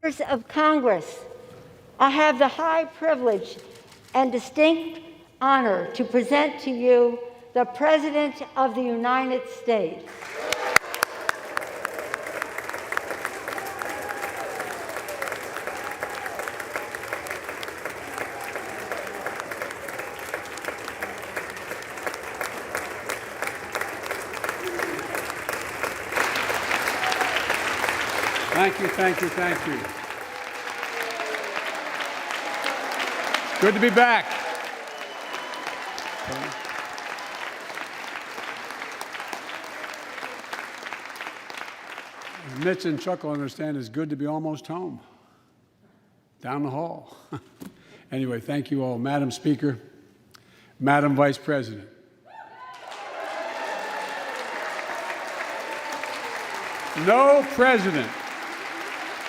Members of Congress, I have the high privilege and distinct honor to present to you the President of the United States. Thank you, thank you, thank you. Good to be back. As Mitch and Chuck will understand, it's good to be almost home, down the hall. Anyway, thank you all. Madam Speaker, Madam Vice President. No president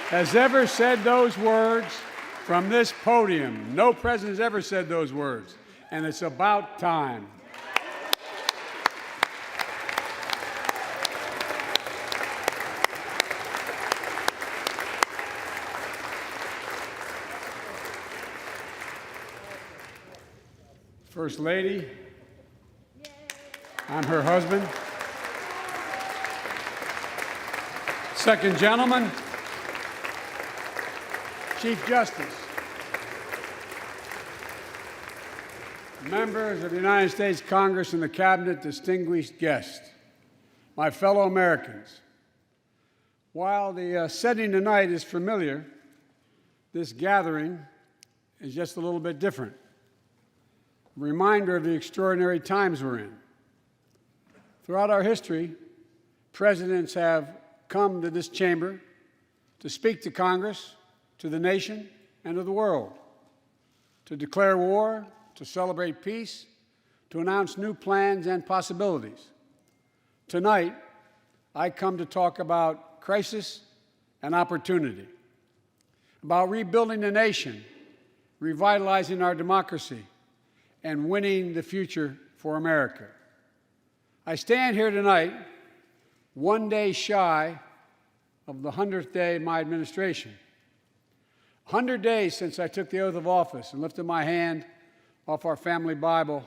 has ever said those words from this podium. No president has ever said those words, and it's about time. First Lady, I'm her husband. Second Gentleman, Chief Justice, members of the United States Congress and the Cabinet, distinguished guests, my fellow Americans. While the setting tonight is familiar, this gathering is just a little bit different. A reminder of the extraordinary times we're in. Throughout our history, presidents have come to this chamber to speak to Congress, to the nation, and to the world, to declare war, to celebrate peace, to announce new plans and possibilities. Tonight, I come to talk about crisis and opportunity, about rebuilding the nation, revitalizing our democracy, and winning the future for America. I stand here tonight, one day shy of the 100th day of my administration. 100 days since I took the oath of office and lifted my hand off our family Bible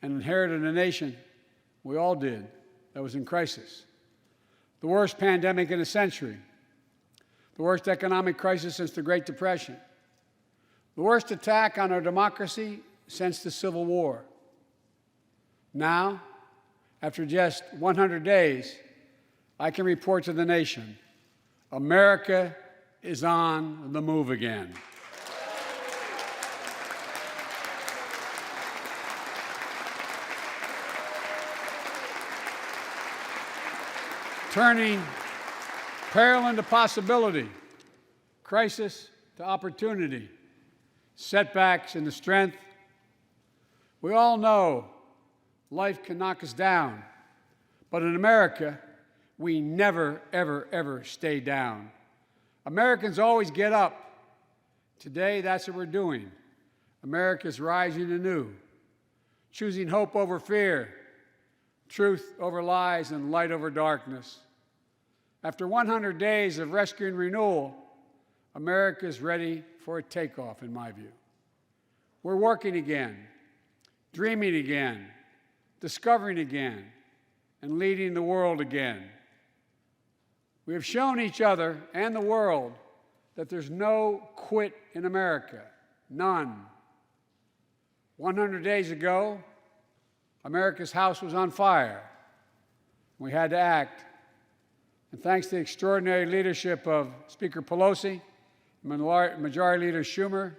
and inherited a nation, we all did, that was in crisis. The worst pandemic in a century, the worst economic crisis since the Great Depression, the worst attack on our democracy since the Civil War. Now, after just 100 days, I can report to the nation, America is on the move again. Turning peril into possibility, crisis to opportunity, setbacks into strength. We all know life can knock us down, but in America, we never, ever, ever stay down. Americans always get up. Today, that's what we're doing. America's rising anew, choosing hope over fear, truth over lies, and light over darkness. After 100 days of rescue and renewal, America is ready for a takeoff, in my view. We're working again, dreaming again, discovering again, and leading the world again. We have shown each other and the world that there's no quit in America, none. 100 days ago, America's house was on fire. We had to act. And thanks to the extraordinary leadership of Speaker Pelosi, Majority Leader Schumer,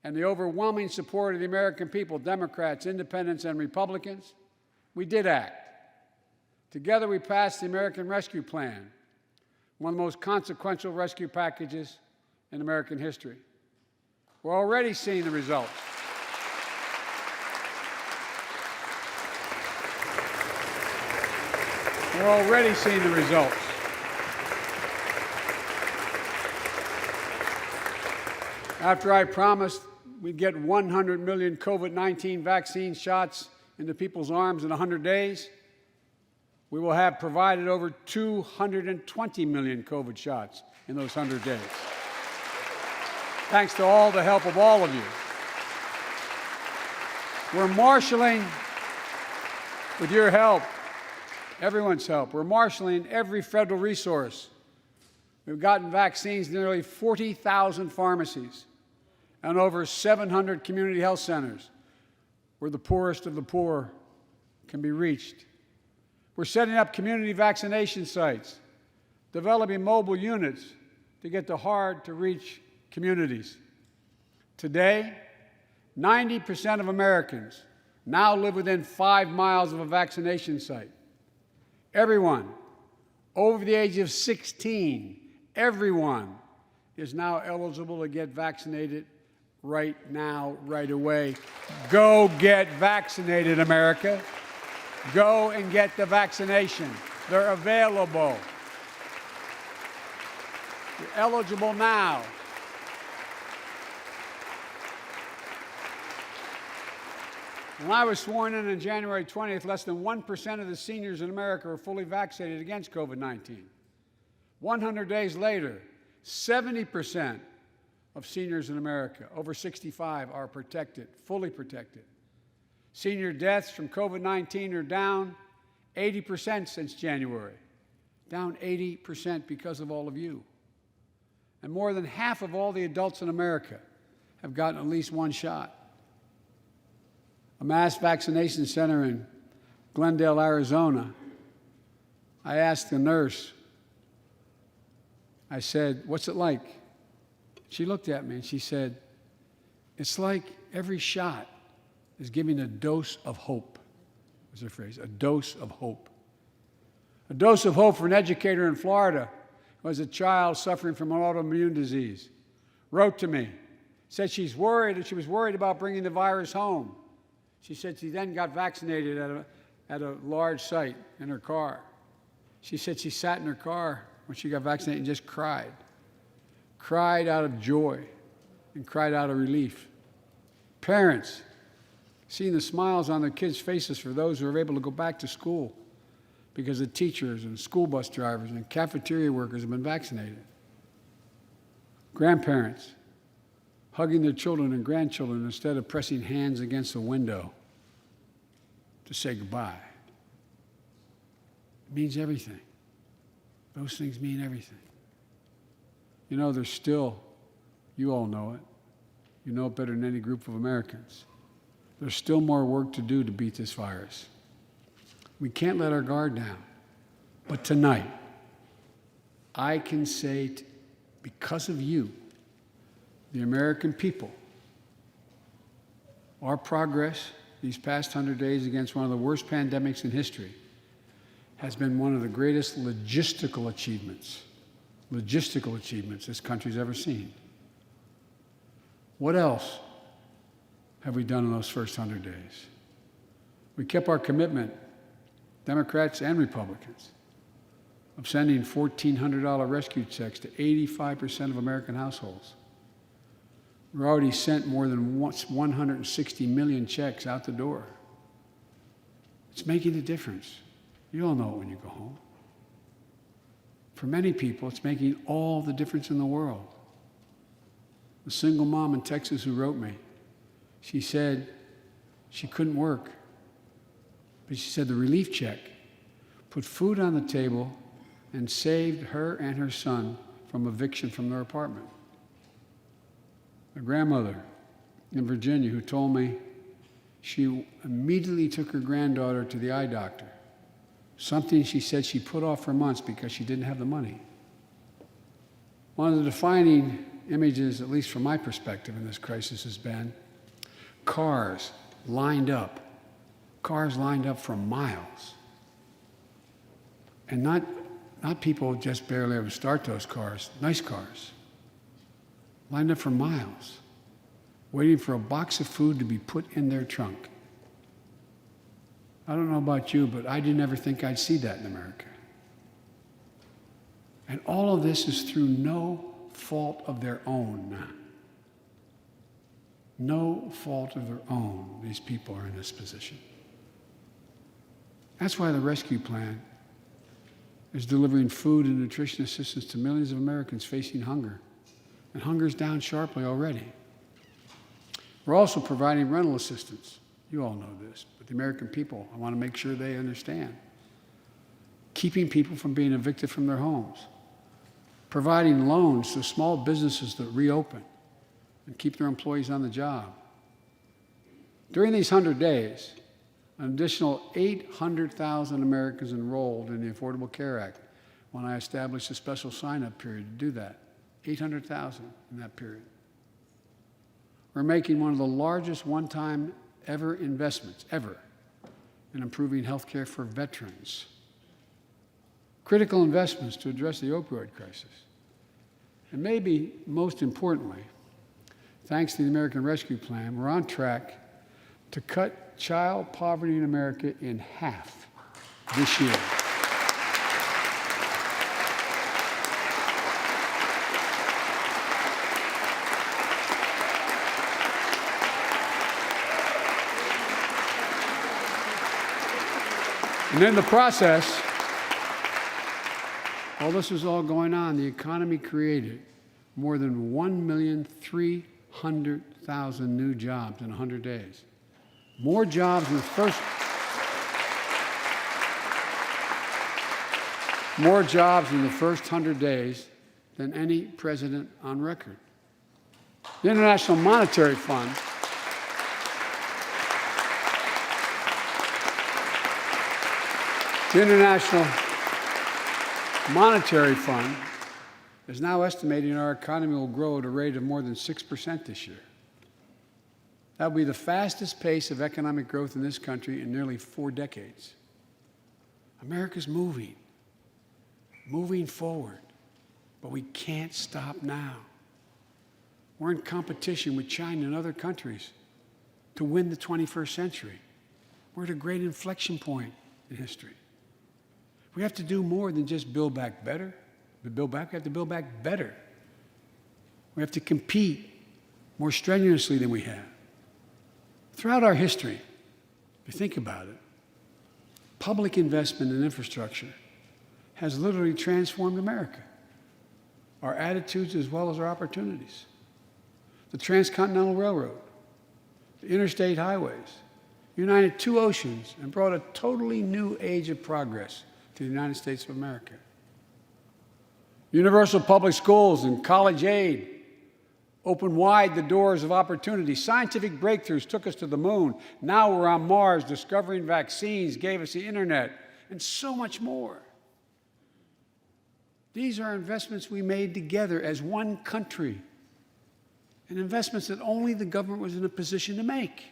and the overwhelming support of the American people, Democrats, Independents, and Republicans, we did act. Together, we passed the American Rescue Plan, one of the most consequential rescue packages in American history. We're already seeing the results. We're already seeing the results. After I promised we'd get 100 million COVID-19 vaccine shots into people's arms in 100 days, we will have provided over 220 million COVID shots in those 100 days. Thanks to all the help of all of you. We're marshaling, with your help, everyone's help, we're marshaling every federal resource. We've gotten vaccines to nearly 40,000 pharmacies and over 700 community health centers where the poorest of the poor can be reached. We're setting up community vaccination sites, developing mobile units to get to hard-to-reach communities. Today, 90% of Americans now live within 5 miles of a vaccination site. Everyone over the age of 16, everyone is now eligible to get vaccinated right now, right away. Go get vaccinated, America. Go and get the vaccination. They're available. You're eligible now. When I was sworn in on January 20th, less than 1% of the seniors in America were fully vaccinated against COVID-19. 100 days later, 70% of seniors in America over 65 are protected, fully protected. Senior deaths from COVID-19 are down 80% since January, down 80% because of all of you. And more than half of all the adults in America have gotten at least one shot. A mass vaccination center in Glendale, Arizona, I asked the nurse, I said, "What's it like?" She looked at me and she said, "It's like every shot is giving a dose of hope," was her phrase, a dose of hope. A dose of hope for an educator in Florida who has a child suffering from an autoimmune disease. Wrote to me, said she was worried about bringing the virus home. She said she then got vaccinated at a large site in her car. She said she sat in her car when she got vaccinated and just cried out of joy and cried out of relief. Parents, seeing the smiles on their kids' faces for those who are able to go back to school because the teachers and school bus drivers and cafeteria workers have been vaccinated. Grandparents, hugging their children and grandchildren instead of pressing hands against a window to say goodbye. It means everything. Those things mean everything. You know, there's still, you all know it, you know it better than any group of Americans, there's still more work to do to beat this virus. We can't let our guard down. But tonight, I can say, because of you, the American people, our progress these past 100 days against one of the worst pandemics in history has been one of the greatest logistical achievements this country's ever seen. What else have we done in those first 100 days? We kept our commitment, Democrats and Republicans, of sending $1,400 rescue checks to 85% of American households. We've already sent more than 160 million checks out the door. It's making a difference. You all know it when you go home. For many people, it's making all the difference in the world. The single mom in Texas who wrote me, she said she couldn't work, but she said the relief check put food on the table and saved her and her son from eviction from their apartment. A grandmother in Virginia who told me she immediately took her granddaughter to the eye doctor, something she said she put off for months because she didn't have the money. One of the defining images, at least from my perspective in this crisis, has been cars lined up for miles. And not people just barely able to start those cars, nice cars, lined up for miles, waiting for a box of food to be put in their trunk. I don't know about you, but I didn't ever think I'd see that in America. And all of this is through no fault of their own. No fault of their own, these people are in this position. That's why the rescue plan is delivering food and nutrition assistance to millions of Americans facing hunger. And hunger is down sharply already. We're also providing rental assistance. You all know this, but the American people, I want to make sure they understand. Keeping people from being evicted from their homes. Providing loans to small businesses that reopen and keep their employees on the job. During these 100 days, an additional 800,000 Americans enrolled in the Affordable Care Act when I established a special sign-up period to do that. 800,000 in that period. We're making one of the largest one-time ever investments, ever, in improving health care for veterans. Critical investments to address the opioid crisis. And maybe most importantly, thanks to the American Rescue Plan, we're on track to cut child poverty in America in half this year. And in the process, while this was all going on, the economy created more than 1,300,000 new jobs in 100 days. More jobs in the first 100 days than any president on record. The International Monetary Fund is now estimating our economy will grow at a rate of more than 6% this year. That will be the fastest pace of economic growth in this country in nearly 4 decades. America's moving forward, but we can't stop now. We're in competition with China and other countries to win the 21st century. We're at a great inflection point in history. We have to do more than just build back better. We have to build back better. We have to compete more strenuously than we have. Throughout our history, if you think about it, public investment in infrastructure has literally transformed America, our attitudes as well as our opportunities. The Transcontinental Railroad, the interstate highways, united 2 oceans and brought a totally new age of progress to the United States of America. Universal public schools and college aid opened wide the doors of opportunity. Scientific breakthroughs took us to the moon. Now we're on Mars, discovering vaccines, gave us the internet, and so much more. These are investments we made together as one country, and investments that only the government was in a position to make.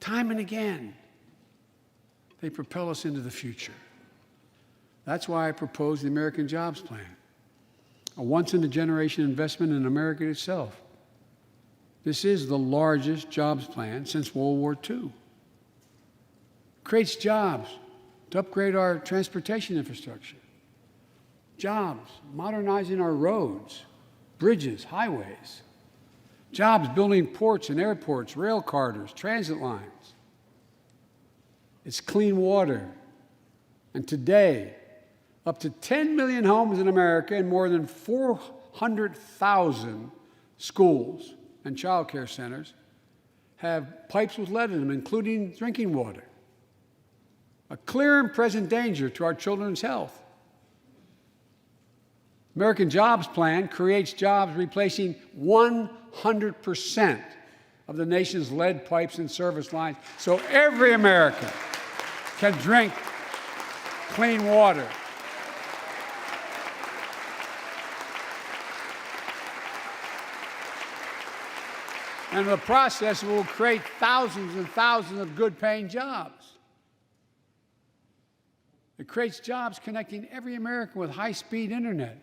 Time and again, they propel us into the future. That's why I proposed the American Jobs Plan, a once-in-a-generation investment in America itself. This is the largest jobs plan since World War II. It creates jobs to upgrade our transportation infrastructure, jobs modernizing our roads, bridges, highways, jobs building ports and airports, rail corridors, transit lines. It's clean water. And today, up to 10 million homes in America and more than 400,000 schools and child care centers have pipes with lead in them, including drinking water. A clear and present danger to our children's health. American Jobs Plan creates jobs replacing 100% of the nation's lead pipes and service lines, so every American can drink clean water. And in the process, it will create thousands and thousands of good-paying jobs. It creates jobs connecting every American with high-speed internet,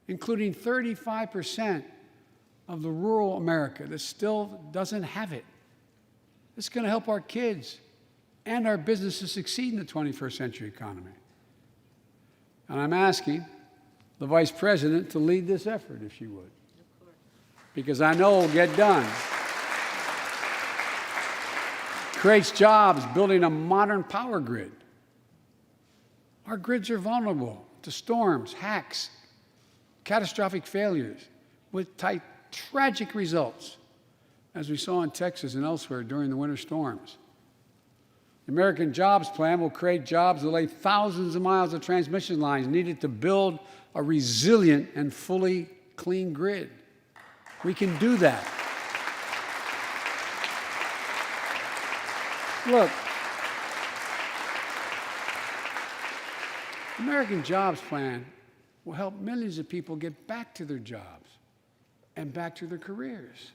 including 35% of the rural America that still doesn't have it. This is going to help our kids and our businesses succeed in the 21st century economy. And I'm asking the Vice President to lead this effort, if she would, because I know it will get done. Creates jobs building a modern power grid. Our grids are vulnerable to storms, hacks, catastrophic failures with tragic results, as we saw in Texas and elsewhere during the winter storms. The American Jobs Plan will create jobs that lay thousands of miles of transmission lines needed to build a resilient and fully clean grid. We can do that. Look, the American Jobs Plan will help millions of people get back to their jobs and back to their careers.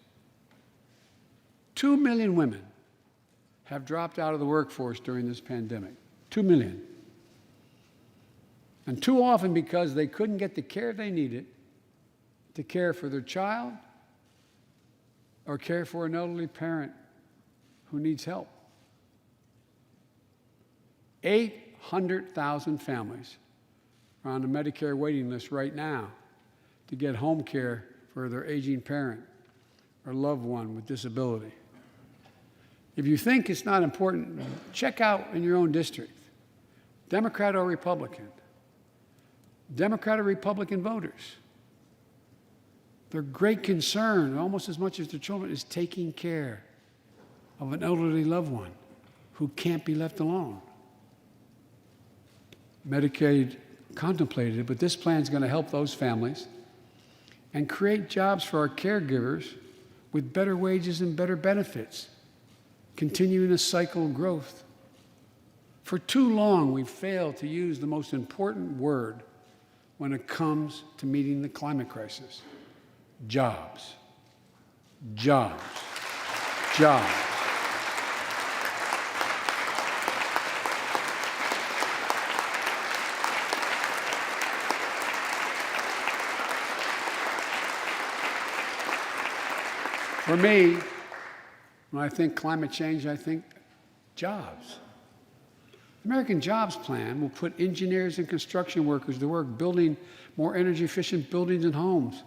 2 million women have dropped out of the workforce during this pandemic. 2 million. And too often because they couldn't get the care they needed to care for their child or care for an elderly parent who needs help. 800,000 families are on the Medicare waiting list right now to get home care for their aging parent or loved one with disability. If you think it's not important, check out in your own district, Democrat or Republican. Democrat or Republican voters. Their great concern, almost as much as their children, is taking care of an elderly loved one who can't be left alone. Medicaid contemplated it, but this plan is going to help those families and create jobs for our caregivers with better wages and better benefits, continuing a cycle of growth. For too long, we've failed to use the most important word when it comes to meeting the climate crisis: jobs. Jobs. Jobs. For me, when I think climate change, I think jobs. The American Jobs Plan will put engineers and construction workers to work building more energy-efficient buildings and homes.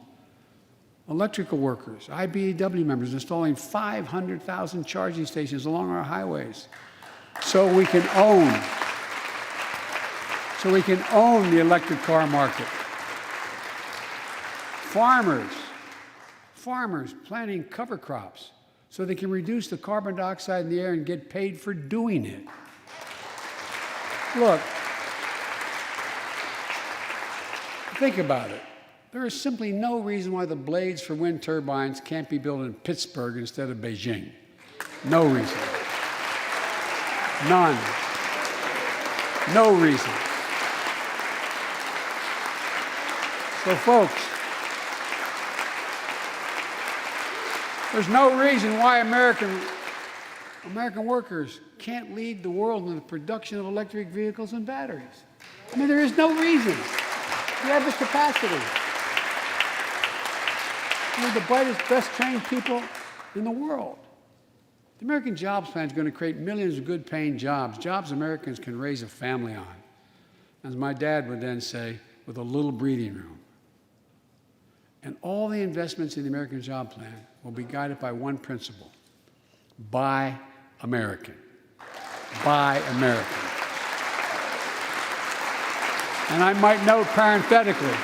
Electrical workers, IBEW members installing 500,000 charging stations along our highways so we can own the electric car market. Farmers planting cover crops so they can reduce the carbon dioxide in the air and get paid for doing it. Look, think about it. There is simply no reason why the blades for wind turbines can't be built in Pittsburgh instead of Beijing. No reason. None. No reason. So, folks, there's no reason why American workers can't lead the world in the production of electric vehicles and batteries. I mean, there is no reason. We have the capacity. We're the brightest, best trained people in the world. The American Jobs Plan is going to create millions of good-paying jobs, jobs Americans can raise a family on. As my dad would then say, with a little breathing room. And all the investments in the American Job Plan will be guided by one principle: buy American. Buy American. And I might note parenthetically,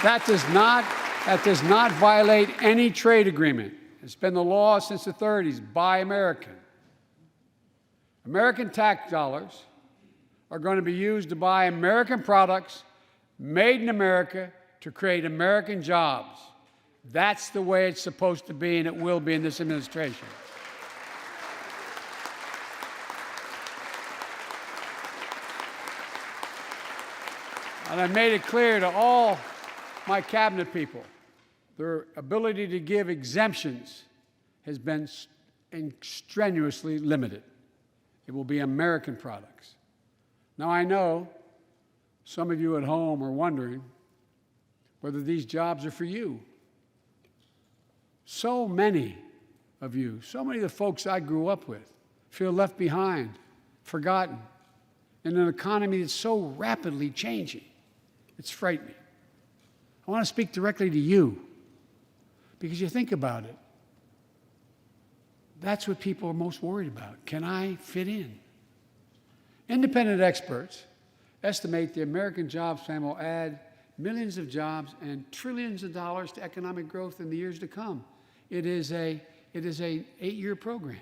that does not violate any trade agreement. It's been the law since the 30s. Buy American. American tax dollars are going to be used to buy American products made in America to create American jobs. That's the way it's supposed to be, and it will be in this administration. And I made it clear to all my cabinet people, their ability to give exemptions has been strenuously limited. It will be American products. Now, I know some of you at home are wondering whether these jobs are for you. So many of you, so many of the folks I grew up with, feel left behind, forgotten, in an economy that's so rapidly changing. It's frightening. I want to speak directly to you, because you think about it. That's what people are most worried about. Can I fit in? Independent experts estimate the American Jobs Plan will add millions of jobs and trillions of dollars to economic growth in the years to come. It is an 8-year program.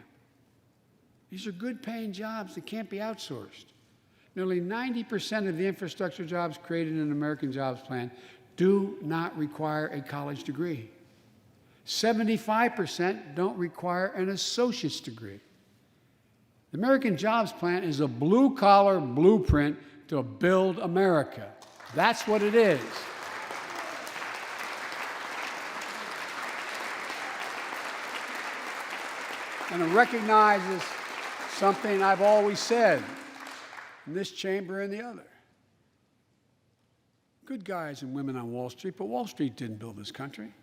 These are good-paying jobs that can't be outsourced. Nearly 90% of the infrastructure jobs created in the American Jobs Plan do not require a college degree. 75% don't require an associate's degree. The American Jobs Plan is a blue-collar blueprint to build America. That's what it is. And it recognizes something I've always said in this chamber and the other. Good guys and women on Wall Street, but Wall Street didn't build this country.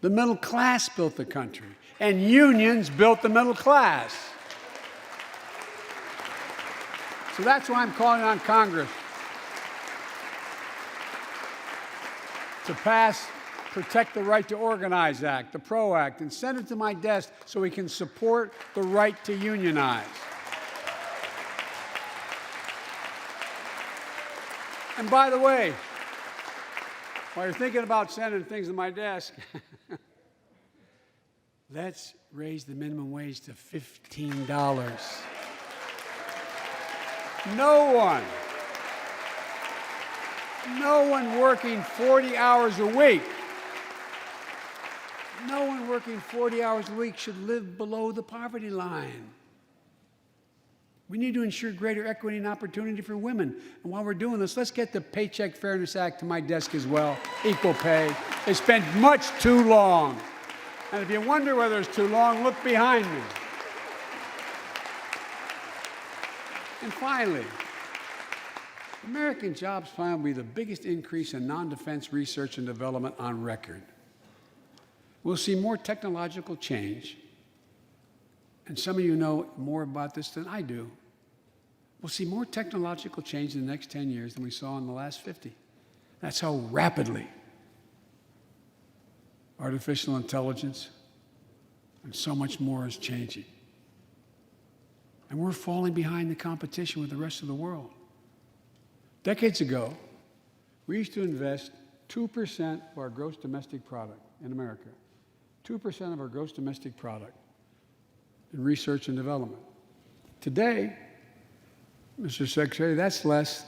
The middle class built the country, and unions built the middle class. So that's why I'm calling on Congress to pass Protect the Right to Organize Act, the PRO Act, and send it to my desk so we can support the right to unionize. And by the way, while you're thinking about sending things to my desk, let's raise the minimum wage to $15. No one working 40 hours a week, should live below the poverty line. We need to ensure greater equity and opportunity for women. And while we're doing this, let's get the Paycheck Fairness Act to my desk as well, equal pay. It's been much too long. And if you wonder whether it's too long, look behind me. And finally, the American Jobs Plan will be the biggest increase in non-defense research and development on record. We'll see more technological change, and some of you know more about this than I do. We'll see more technological change in the next 10 years than we saw in the last 50. That's how rapidly artificial intelligence and so much more is changing. And we're falling behind the competition with the rest of the world. Decades ago, we used to invest 2% of our gross domestic product in America, 2% of our gross domestic product in research and development. Today, Mr. Secretary, that's less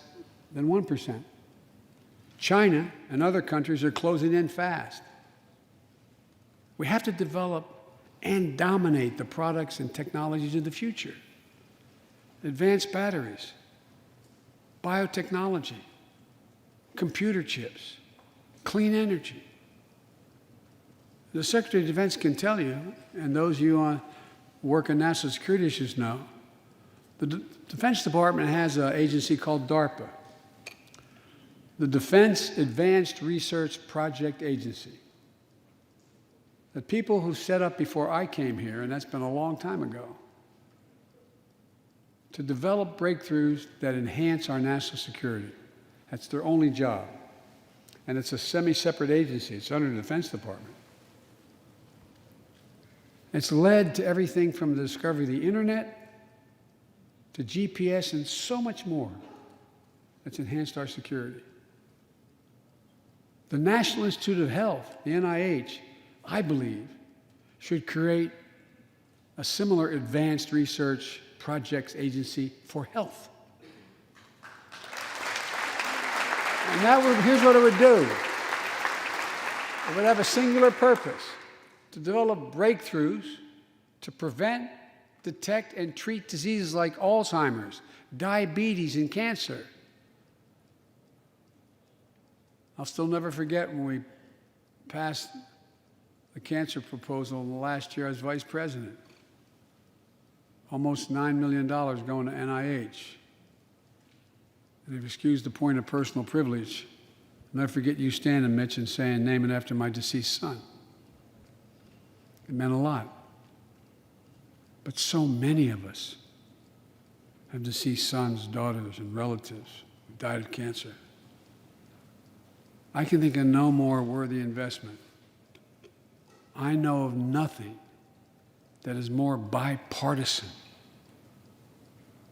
than 1%. China and other countries are closing in fast. We have to develop and dominate the products and technologies of the future. Advanced batteries, biotechnology, computer chips, clean energy. The Secretary of Defense can tell you, and those of you who work on national security issues know, the Defense Department has an agency called DARPA, the Defense Advanced Research Project Agency. The people who set up before I came here, and that's been a long time ago, to develop breakthroughs that enhance our national security. That's their only job. And it's a semi-separate agency. It's under the Defense Department. It's led to everything from the discovery of the internet to GPS and so much more that's enhanced our security. The National Institute of Health, the NIH, I believe, should create a similar advanced research projects agency for health. And here's what it would do. It would have a singular purpose: to develop breakthroughs to prevent, detect, and treat diseases like Alzheimer's, diabetes, and cancer. I'll still never forget when we passed the cancer proposal in the last year I was vice president. Almost $9 million going to NIH. And if you excuse the point of personal privilege, I'll never forget you standing, Mitch, and saying, "Name it after my deceased son." It meant a lot. But so many of us have deceased sons, daughters, and relatives who died of cancer. I can think of no more worthy investment. I know of nothing that is more bipartisan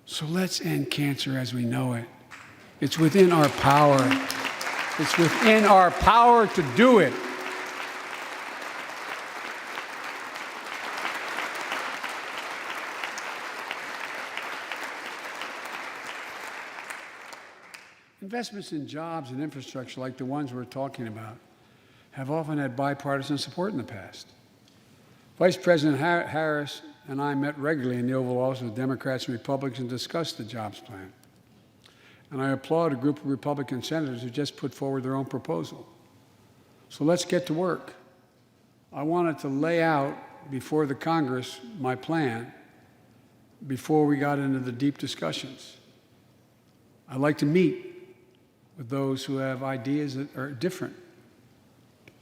So let's end cancer as we know it. It's within our power. It's within our power to do it. Investments in jobs and infrastructure like the ones we're talking about have often had bipartisan support in the past. Vice President Harris and I met regularly in the Oval Office with Democrats and Republicans and discussed the jobs plan. And I applaud a group of Republican senators who just put forward their own proposal. So let's get to work. I wanted to lay out before the Congress my plan before we got into the deep discussions. I'd like to meet with those who have ideas that are different,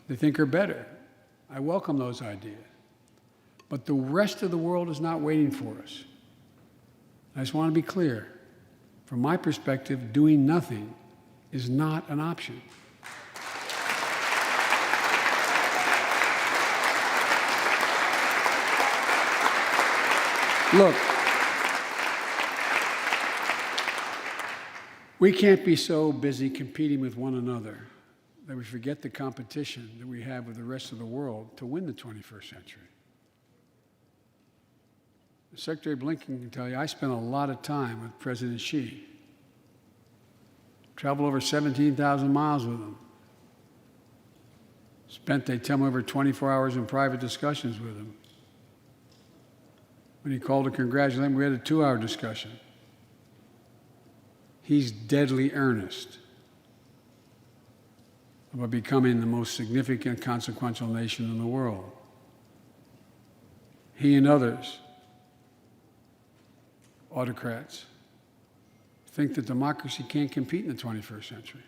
they think are better. I welcome those ideas. But the rest of the world is not waiting for us. I just want to be clear. From my perspective, doing nothing is not an option. Look, we can't be so busy competing with one another that we forget the competition that we have with the rest of the world to win the 21st century. Secretary Blinken can tell you I spent a lot of time with President Xi. Traveled over 17,000 miles with him. Spent, they tell me, over 24 hours in private discussions with him. When he called to congratulate him, we had a 2-hour discussion. He's deadly earnest about becoming the most significant, consequential nation in the world. He and others, autocrats, think that democracy can't compete in the 21st century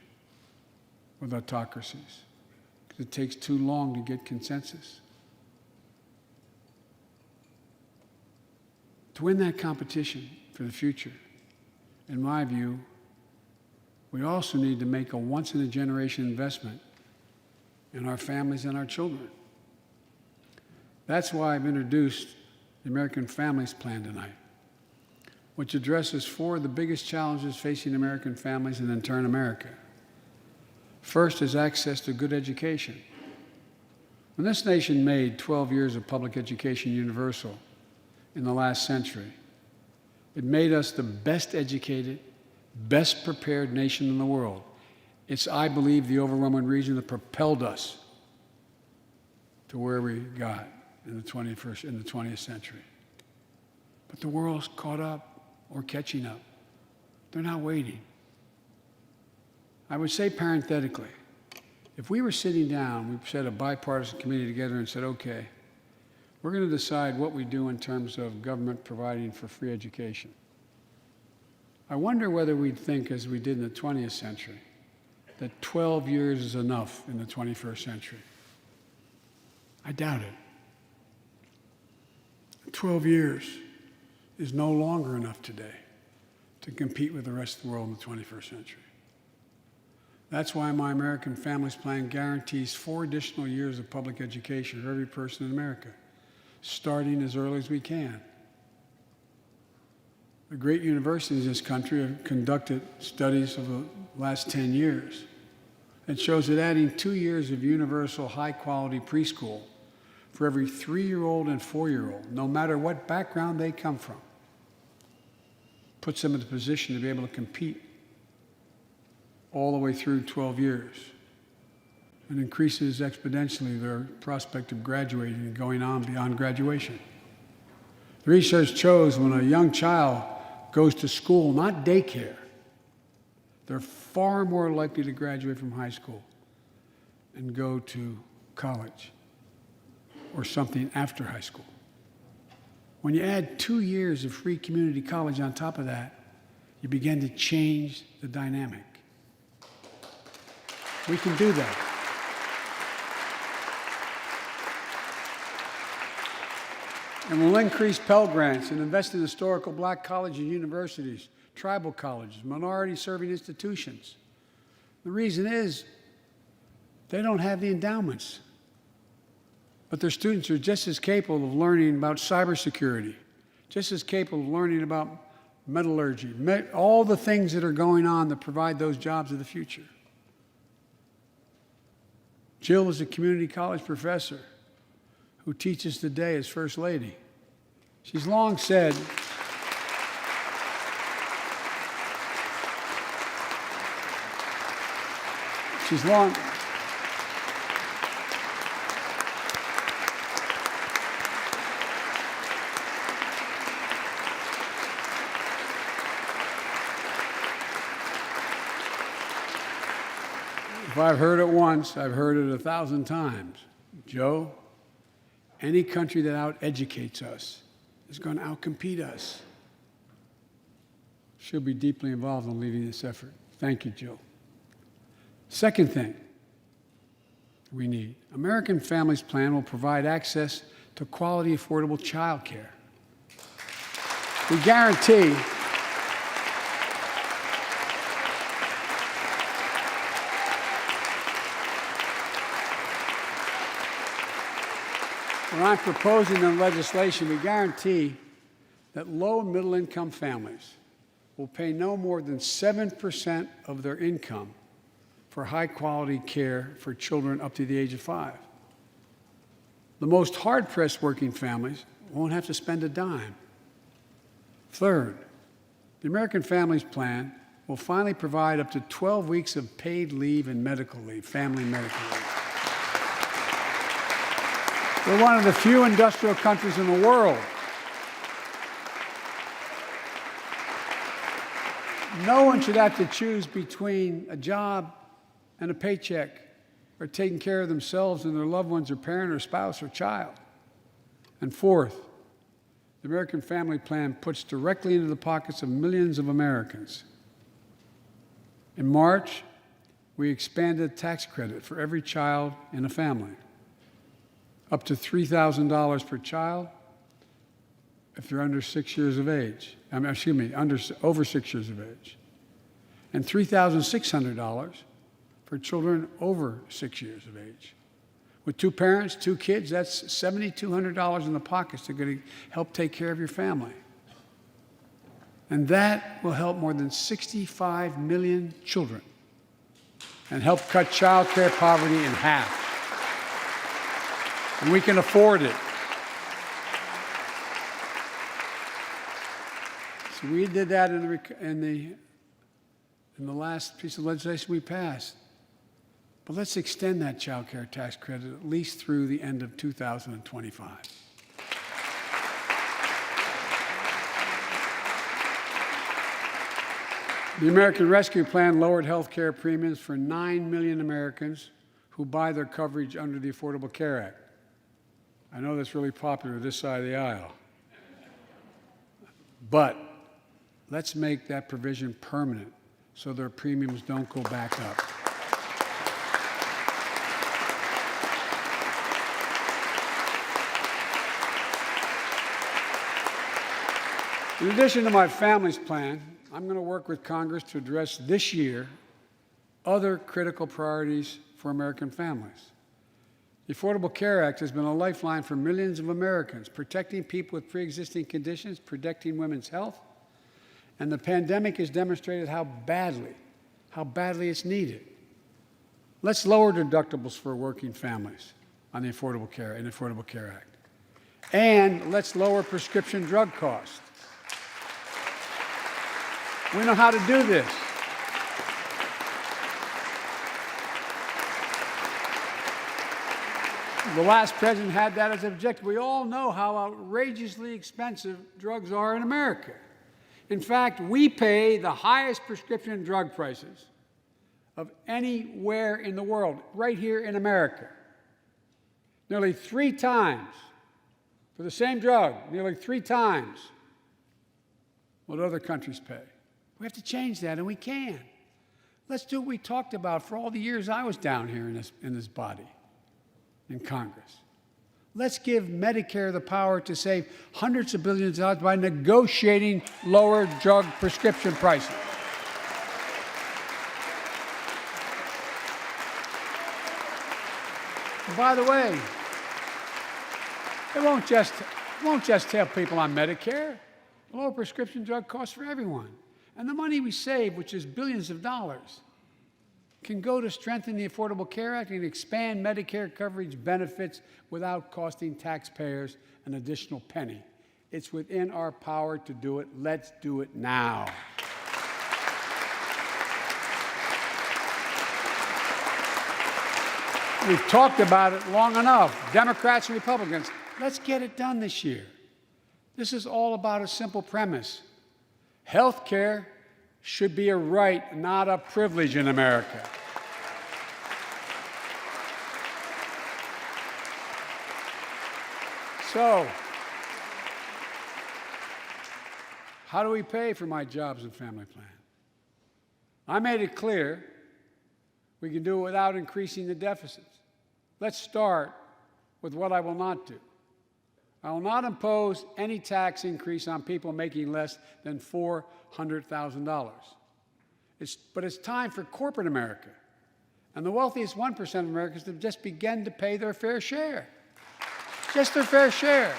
with autocracies because it takes too long to get consensus. To win that competition for the future, in my view, we also need to make a once-in-a-generation investment in our families and our children. That's why I've introduced the American Families Plan tonight, which addresses 4 of the biggest challenges facing American families and, in turn, America. First is access to good education. When this nation made 12 years of public education universal in the last century, it made us the best educated, best prepared nation in the world. It's, I believe, the overwhelming reason that propelled us to where we got in the 20th century. But the world's caught up or catching up. They're not waiting. I would say parenthetically, if we were sitting down, we set a bipartisan committee together and said, okay, we're going to decide what we do in terms of government providing for free education. I wonder whether we'd think, as we did in the 20th century, that 12 years is enough in the 21st century. I doubt it. 12 years is no longer enough today to compete with the rest of the world in the 21st century. That's why my American Families Plan guarantees 4 additional years of public education for every person in America, starting as early as we can. The great universities in this country have conducted studies of the last 10 years. It shows that adding 2 years of universal high-quality preschool for every 3-year-old and 4-year-old, no matter what background they come from, puts them in a position to be able to compete all the way through 12 years and increases exponentially their prospect of graduating and going on beyond graduation. The research shows when a young child goes to school, not daycare, they're far more likely to graduate from high school and go to college or something after high school. When you add 2 years of free community college on top of that, you begin to change the dynamic. We can do that. And we'll increase Pell Grants and invest in historical black colleges and universities, tribal colleges, minority-serving institutions. The reason is they don't have the endowments. But their students are just as capable of learning about cybersecurity, just as capable of learning about metallurgy, all the things that are going on that provide those jobs of the future. Jill is a community college professor who teaches today as First Lady. She's long said, if I've heard it once, I've heard it 1,000 times. Joe, any country that out-educates us is going to out-compete us. She'll be deeply involved in leading this effort. Thank you, Jill. Second thing we need, American Families Plan will provide access to quality, affordable child care. We guarantee when I'm proposing the legislation, we guarantee that low and middle-income families will pay no more than 7% of their income for high-quality care for children up to the age of 5. The most hard-pressed working families won't have to spend a dime. Third, the American Families Plan will finally provide up to 12 weeks of paid leave and medical leave, family medical leave. We're one of the few industrial countries in the world. No one should have to choose between a job and a paycheck or taking care of themselves and their loved ones or parent or spouse or child. And fourth, the American Family Plan puts directly into the pockets of millions of Americans. In March, we expanded tax credit for every child in a family, up to $3,000 per child if they're under 6 years of age. Over 6 years of age. And $3,600 for children over 6 years of age. With 2 parents, 2 kids, that's $7,200 in the pockets that are going to help take care of your family. And that will help more than 65 million children and help cut child care poverty in half. And we can afford it. So we did that in the last piece of legislation we passed. But let's extend that child care tax credit at least through the end of 2025. The American Rescue Plan lowered health care premiums for 9 million Americans who buy their coverage under the Affordable Care Act. I know that's really popular this side of the aisle. But let's make that provision permanent so their premiums don't go back up. In addition to my family's plan, I'm going to work with Congress to address this year other critical priorities for American families. The Affordable Care Act has been a lifeline for millions of Americans, protecting people with pre-existing conditions, protecting women's health, and the pandemic has demonstrated how badly it's needed. Let's lower deductibles for working families on the Affordable Care Act. And let's lower prescription drug costs. We know how to do this. The last president had that as an objective. We all know how outrageously expensive drugs are in America. In fact, we pay the highest prescription drug prices of anywhere in the world, right here in America. Nearly 3 times for the same drug, nearly 3 times what other countries pay. We have to change that, and we can. Let's do what we talked about for all the years I was down here in this body, in Congress. Let's give Medicare the power to save hundreds of billions of dollars by negotiating lower drug prescription prices. And by the way, it won't just help people on Medicare. lower prescription drug costs for everyone. And the money we save, which is billions of dollars, can go to strengthen the Affordable Care Act and expand Medicare coverage benefits without costing taxpayers an additional penny. It's within our power to do it. Let's do it now. We've talked about it long enough, Democrats and Republicans. Let's get it done this year. This is all about a simple premise. Health care should be a right, not a privilege in America. So, how do we pay for my jobs and family plan? I made it clear we can do it without increasing the deficits. Let's start with what I will not do. I will not impose any tax increase on people making less than $400,000. But it's time for corporate America and the wealthiest 1% of Americans to just begin to pay their fair share. Just their fair share.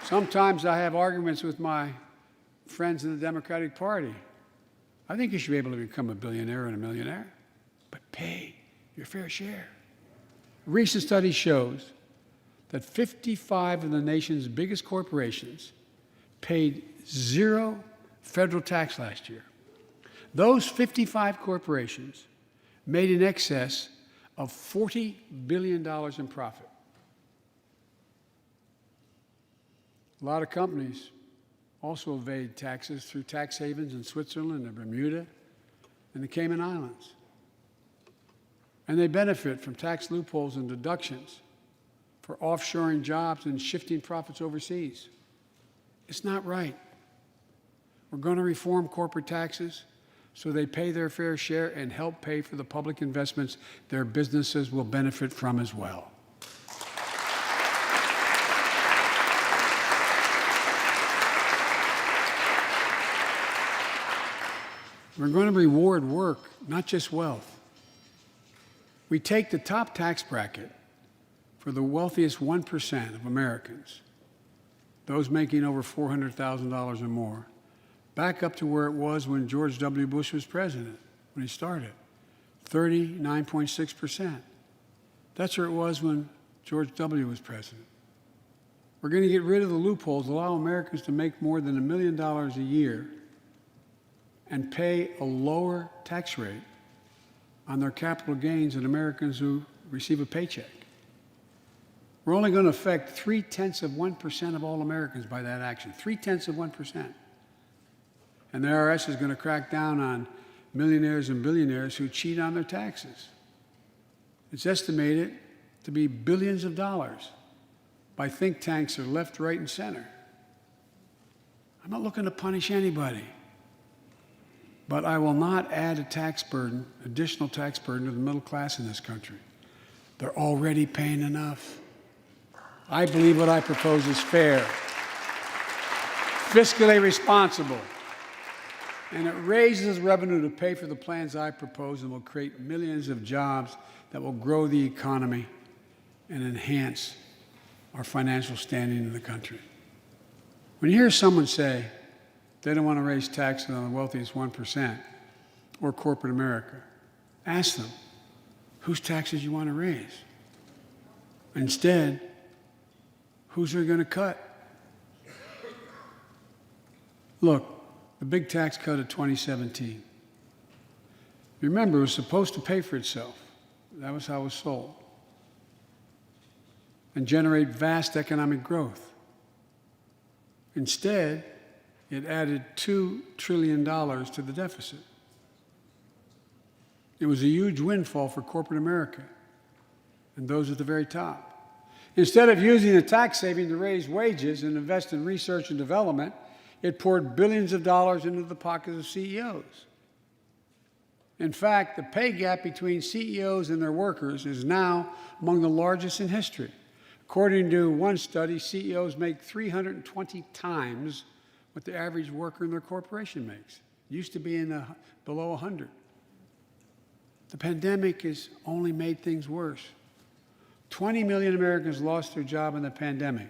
Sometimes I have arguments with my friends in the Democratic Party. I think you should be able to become a billionaire and a millionaire, but pay your fair share. A recent study shows that 55 of the nation's biggest corporations paid zero federal tax last year. Those 55 corporations made in excess of $40 billion in profit. A lot of companies also evade taxes through tax havens in Switzerland and Bermuda and the Cayman Islands. And they benefit from tax loopholes and deductions for offshoring jobs and shifting profits overseas. It's not right. We're going to reform corporate taxes so they pay their fair share and help pay for the public investments their businesses will benefit from as well. We're going to reward work, not just wealth. We take the top tax bracket for the wealthiest 1% of Americans, those making over $400,000 or more, back up to where it was when George W. Bush was president, when he started, 39.6%. That's where it was when George W. was president. We're going to get rid of the loopholes, allow Americans to make more than $1 million a year and pay a lower tax rate on their capital gains than Americans who receive a paycheck. We're only going to affect 0.3% of all Americans by that action, 0.3%. And the IRS is going to crack down on millionaires and billionaires who cheat on their taxes. It's estimated to be billions of dollars by think tanks that are left, right, and center. I'm not looking to punish anybody. But I will not add a tax burden, additional tax burden to the middle class in this country. They're already paying enough. I believe what I propose is fair, fiscally responsible, and it raises revenue to pay for the plans I propose and will create millions of jobs that will grow the economy and enhance our financial standing in the country. When you hear someone say, they don't want to raise taxes on the wealthiest 1% or corporate America, ask them, whose taxes you want to raise? Instead, whose are going to cut? Look, the big tax cut of 2017. Remember, it was supposed to pay for itself. That was how it was sold. And generate vast economic growth. Instead, it added $2 trillion to the deficit. It was a huge windfall for corporate America and those at the very top. Instead of using the tax saving to raise wages and invest in research and development, it poured billions of dollars into the pockets of CEOs. In fact, the pay gap between CEOs and their workers is now among the largest in history. According to one study, CEOs make 320 times what the average worker in their corporation makes. It used to be below 100. The pandemic has only made things worse. 20 million Americans lost their job in the pandemic,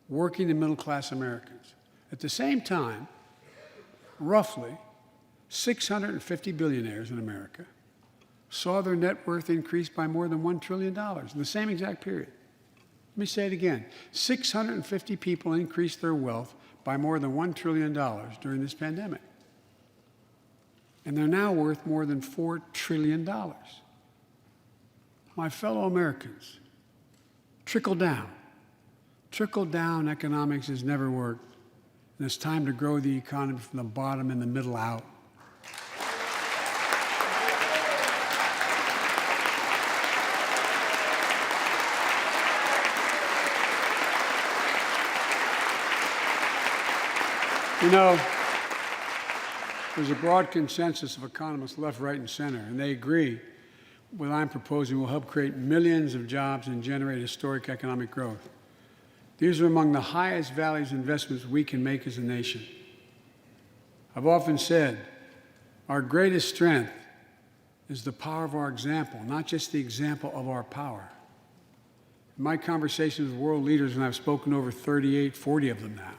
working and middle-class Americans. At the same time, roughly 650 billionaires in America saw their net worth increase by more than $1 trillion in the same exact period. Let me say it again. 650 people increased their wealth by more than $1 trillion during this pandemic. And they're now worth more than $4 trillion. My fellow Americans, trickle down economics has never worked. And it's time to grow the economy from the bottom and the middle out. You know, there's a broad consensus of economists left, right, and center, and they agree what I'm proposing will help create millions of jobs and generate historic economic growth. These are among the highest values investments we can make as a nation. I've often said our greatest strength is the power of our example, not just the example of our power. In my conversations with world leaders, and I've spoken to over 38, 40 of them now,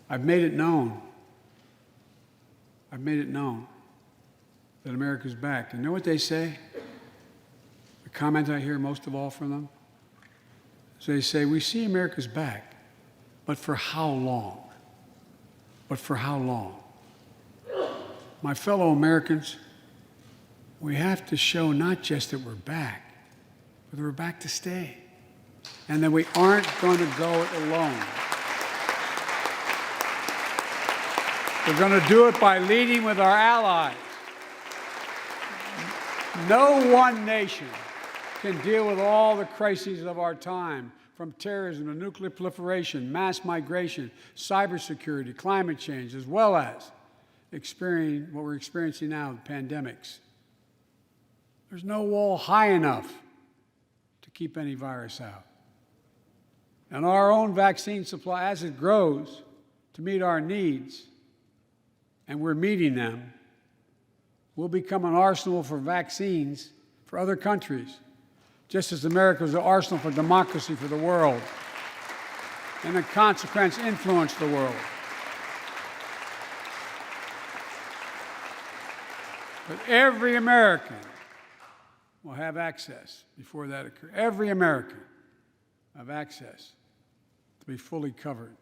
I've made it known that America's back. And you know what they say? The comment I hear most of all from them is they say, we see America's back, but for how long? But for how long? My fellow Americans, we have to show not just that we're back, but that we're back to stay, and that we aren't going to go it alone. We're going to do it by leading with our allies. No one nation can deal with all the crises of our time, from terrorism to nuclear proliferation, mass migration, cybersecurity, climate change, as well as what we're experiencing now, pandemics. There's no wall high enough to keep any virus out. And our own vaccine supply, as it grows to meet our needs, and we're meeting them, will become an arsenal for vaccines for other countries, just as America was an arsenal for democracy for the world, and in consequence influence the world. But every American will have access before that occurs. Every American will have access to be fully covered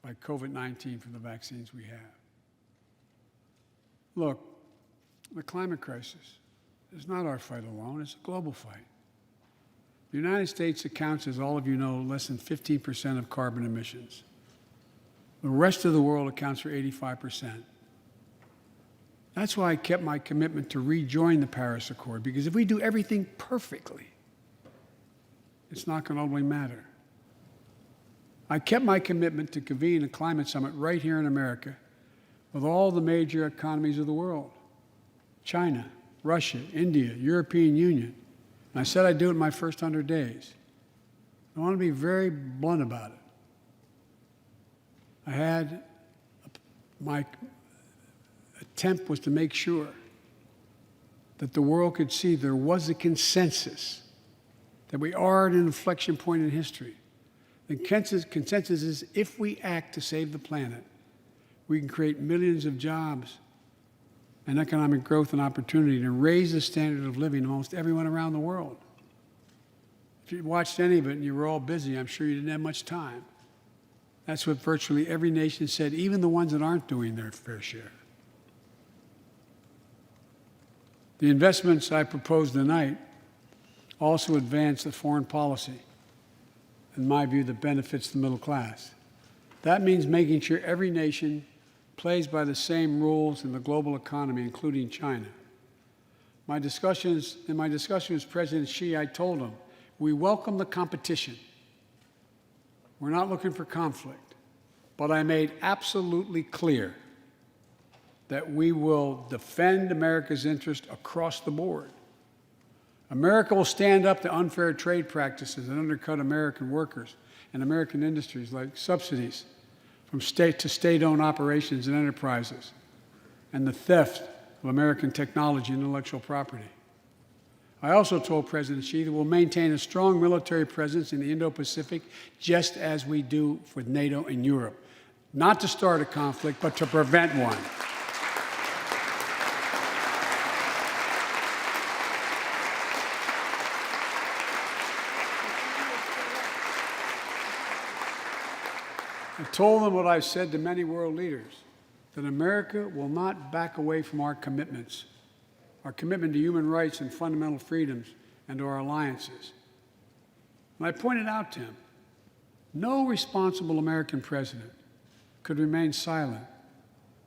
by COVID-19 from the vaccines we have. Look, the climate crisis is not our fight alone, it's a global fight. The United States accounts, as all of you know, less than 15% of carbon emissions. The rest of the world accounts for 85%. That's why I kept my commitment to rejoin the Paris Accord, because if we do everything perfectly, it's not going to ultimately matter. I kept my commitment to convene a climate summit right here in America with all the major economies of the world: China, Russia, India, European Union. And I said I'd do it in my first 100 days. I want to be very blunt about it. My attempt was to make sure that the world could see there was a consensus, that we are at an inflection point in history. The consensus is if we act to save the planet, we can create millions of jobs and economic growth and opportunity to raise the standard of living of almost everyone around the world. If you watched any of it and you were all busy, I'm sure you didn't have much time. That's what virtually every nation said, even the ones that aren't doing their fair share. The investments I proposed tonight also advance the foreign policy, in my view, that benefits the middle class. That means making sure every nation plays by the same rules in the global economy, including China. In my discussion with President Xi, I told him, we welcome the competition. We're not looking for conflict. But I made absolutely clear that we will defend America's interest across the board. America will stand up to unfair trade practices that undercut American workers and American industries, like subsidies from state to state-owned operations and enterprises, and the theft of American technology and intellectual property. I also told President Xi that we'll maintain a strong military presence in the Indo-Pacific, just as we do with NATO and Europe, not to start a conflict, but to prevent one. I told them what I've said to many world leaders, that America will not back away from our commitments, our commitment to human rights and fundamental freedoms, and to our alliances. And I pointed out to him, no responsible American president could remain silent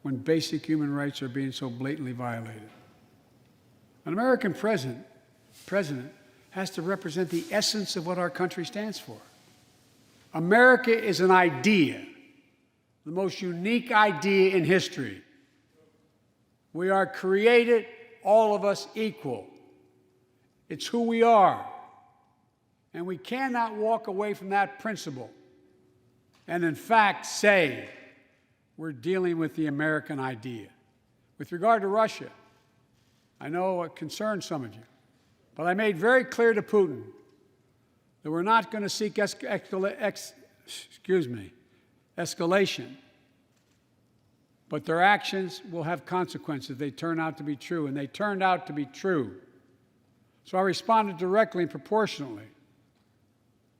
when basic human rights are being so blatantly violated. An American president has to represent the essence of what our country stands for. America is an idea, the most unique idea in history. We are created, all of us, equal. It's who we are. And we cannot walk away from that principle and, in fact, say we're dealing with the American idea. With regard to Russia, I know it concerns some of you, but I made very clear to Putin that we're not going to seek escalation, but their actions will have consequences. They turn out to be true, and they turned out to be true. So I responded directly and proportionately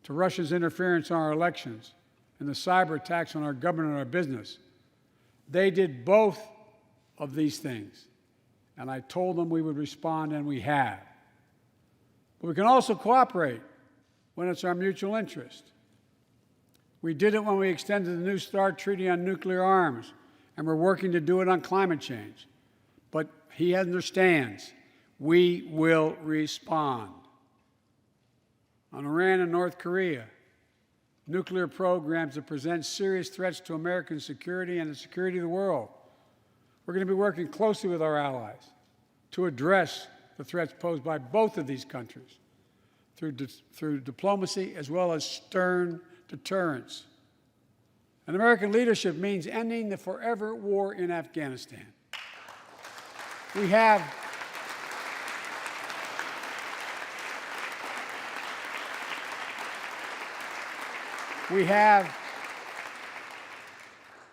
to Russia's interference in our elections and the cyber attacks on our government and our business. They did both of these things, and I told them we would respond, and we have. But we can also cooperate when it's our mutual interest. We did it when we extended the New START Treaty on nuclear arms, and we're working to do it on climate change. But he understands we will respond. On Iran and North Korea, nuclear programs that present serious threats to American security and the security of the world. We're going to be working closely with our allies to address the threats posed by both of these countries through diplomacy as well as stern deterrence. And American leadership means ending the forever war in Afghanistan. We have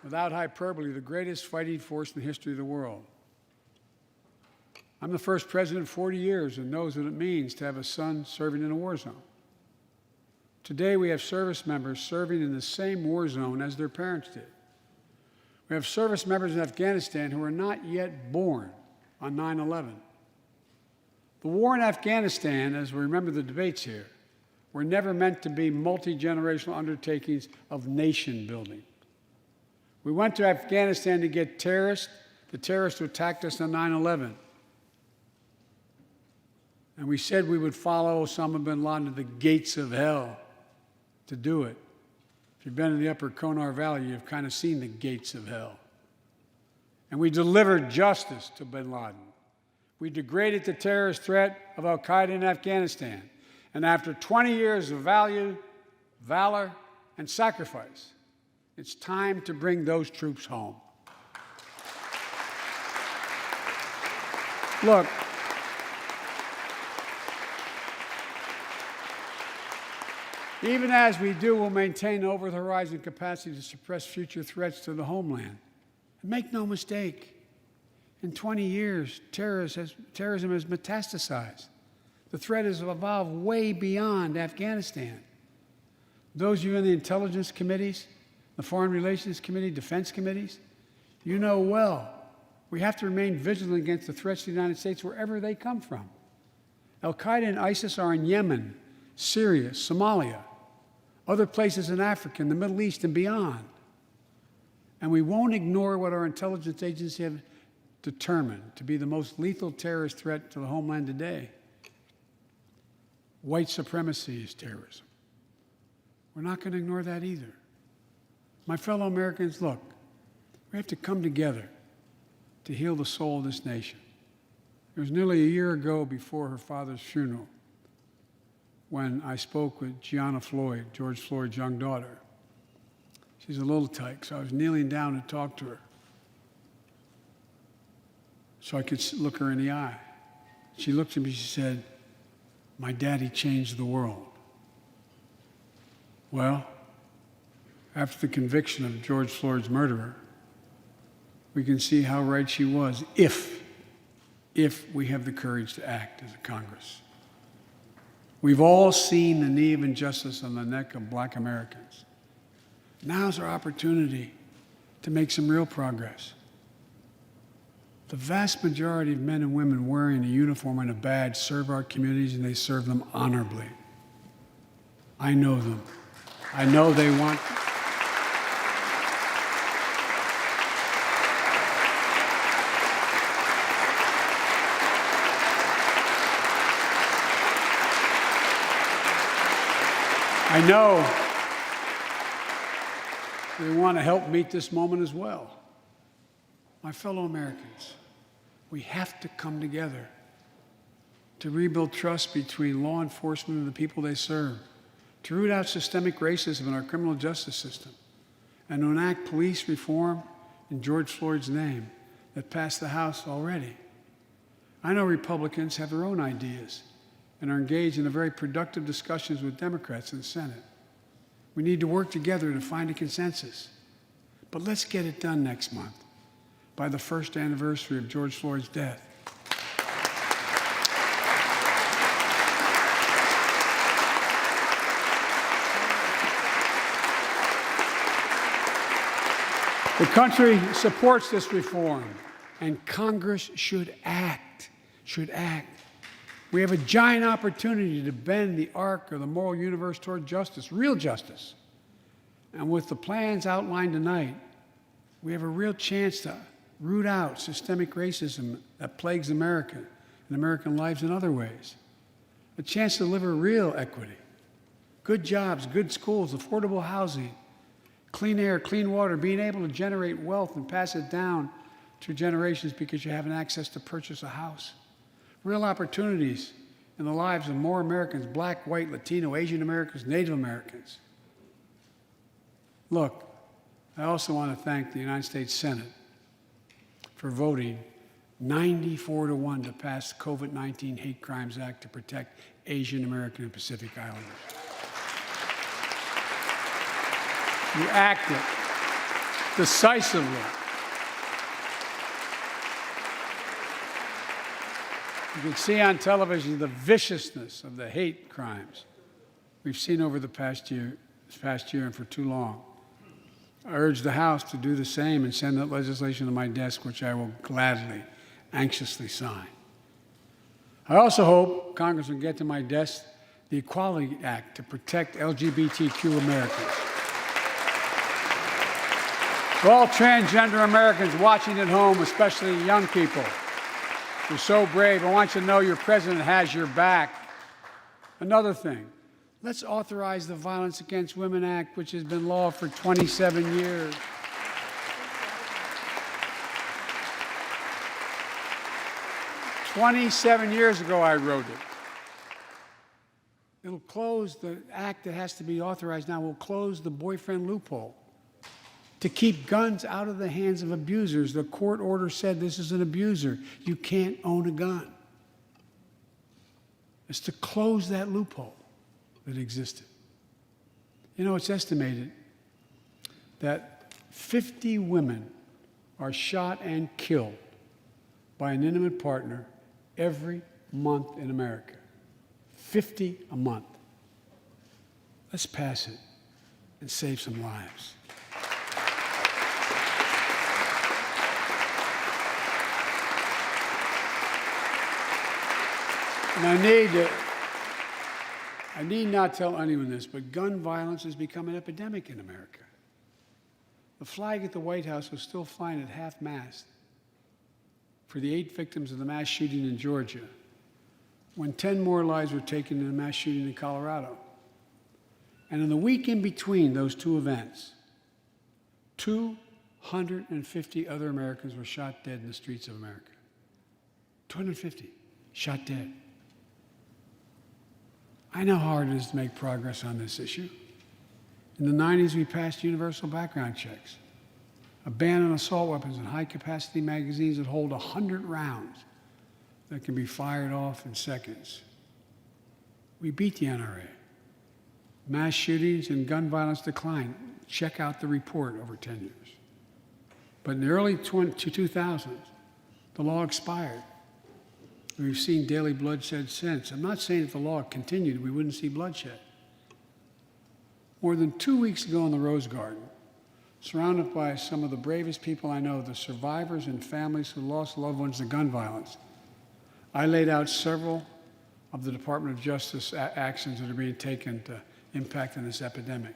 without hyperbole, the greatest fighting force in the history of the world. I'm the first president in 40 years that knows what it means to have a son serving in a war zone. Today, we have service members serving in the same war zone as their parents did. We have service members in Afghanistan who are not yet born on 9/11. The war in Afghanistan, as we remember the debates here, were never meant to be multi-generational undertakings of nation building. We went to Afghanistan to get the terrorists who attacked us on 9/11. And we said we would follow Osama bin Laden to the gates of hell to do it. If you've been in the upper Konar Valley, you've kind of seen the gates of hell. And we delivered justice to bin Laden. We degraded the terrorist threat of al-Qaeda in Afghanistan. And after 20 years of valor, and sacrifice, it's time to bring those troops home. Look, even as we do, we'll maintain over-the-horizon capacity to suppress future threats to the homeland. And make no mistake, in 20 years, terrorism has metastasized. The threat has evolved way beyond Afghanistan. Those of you in the intelligence committees, the foreign relations committee, defense committees, you know well, we have to remain vigilant against the threats to the United States wherever they come from. Al-Qaeda and ISIS are in Yemen, Syria, Somalia, other places in Africa, in the Middle East, and beyond. And we won't ignore what our intelligence agencies have determined to be the most lethal terrorist threat to the homeland today. White supremacy is terrorism. We're not going to ignore that either. My fellow Americans, look, we have to come together to heal the soul of this nation. It was nearly a year ago before her father's funeral when I spoke with Gianna Floyd, George Floyd's young daughter. She's a little tyke, so I was kneeling down to talk to her. so I could look her in the eye. She looked at me, she said, "My daddy changed the world." Well, after the conviction of George Floyd's murderer, we can see how right she was if we have the courage to act as a Congress. We've all seen the knee of injustice on the neck of Black Americans. Now's our opportunity to make some real progress. The vast majority of men and women wearing a uniform and a badge serve our communities, and they serve them honorably. I know them. I know they want. I know they want to help meet this moment as well. My fellow Americans, we have to come together to rebuild trust between law enforcement and the people they serve, to root out systemic racism in our criminal justice system, and to enact police reform in George Floyd's name that passed the House already. I know Republicans have their own ideas and are engaged in very productive discussions with Democrats in the Senate. We need to work together to find a consensus. But let's get it done next month, by the first anniversary of George Floyd's death. The country supports this reform, and Congress should act. We have a giant opportunity to bend the arc of the moral universe toward justice, real justice. And with the plans outlined tonight, we have a real chance to root out systemic racism that plagues America and American lives in other ways. A chance to deliver real equity, good jobs, good schools, affordable housing, clean air, clean water, being able to generate wealth and pass it down to generations because you have an access to purchase a house. Real opportunities in the lives of more Americans, Black, white, Latino, Asian Americans, Native Americans. Look, I also want to thank the United States Senate for voting 94-1 to pass the COVID-19 Hate Crimes Act to protect Asian American and Pacific Islanders. You acted decisively. You can see on television the viciousness of the hate crimes we've seen over this past year and for too long. I urge the House to do the same and send that legislation to my desk, which I will gladly, anxiously sign. I also hope Congress will get to my desk the Equality Act to protect LGBTQ Americans. To all transgender Americans watching at home, especially young people, you're so brave. I want you to know your president has your back. Another thing, let's authorize the Violence Against Women Act, which has been law for 27 years. "27 years ago, I wrote it. It'll close the act that has to be authorized now, will close the boyfriend loophole to keep guns out of the hands of abusers. The court order said this is an abuser. You can't own a gun. It's to close that loophole that existed. You know, it's estimated that 50 women are shot and killed by an intimate partner every month in America. 50 a month. Let's pass it and save some lives. And I need not tell anyone this, but gun violence has become an epidemic in America. The flag at the White House was still flying at half-mast for the 8 victims of the mass shooting in Georgia, when 10 more lives were taken in a mass shooting in Colorado. And in the week in between those two events, 250 other Americans were shot dead in the streets of America. 250 shot dead. I know how hard it is to make progress on this issue. In the 90s, we passed universal background checks. a ban on assault weapons and high-capacity magazines that hold 100 rounds that can be fired off in seconds. We beat the NRA. Mass shootings and gun violence declined. Check out the report over 10 years. But in the early 2000s, the law expired. We've seen daily bloodshed since. I'm not saying if the law continued, we wouldn't see bloodshed. More than 2 weeks ago in the Rose Garden, surrounded by some of the bravest people I know, the survivors and families who lost loved ones to gun violence, I laid out several of the Department of Justice actions that are being taken to impact on this epidemic.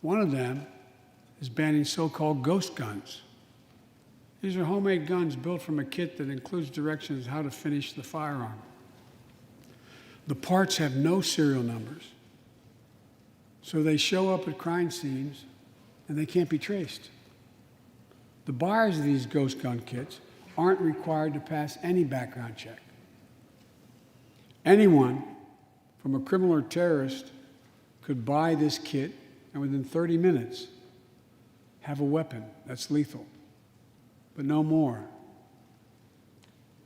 One of them is banning so-called ghost guns. These are homemade guns built from a kit that includes directions how to finish the firearm. The parts have no serial numbers, so they show up at crime scenes and they can't be traced. The buyers of these ghost gun kits aren't required to pass any background check. Anyone, from a criminal or terrorist, could buy this kit and within 30 minutes have a weapon that's lethal, but no more.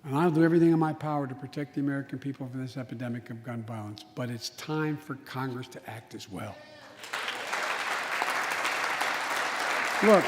And I'll do everything in my power to protect the American people from this epidemic of gun violence, but it's time for Congress to act as well. Look,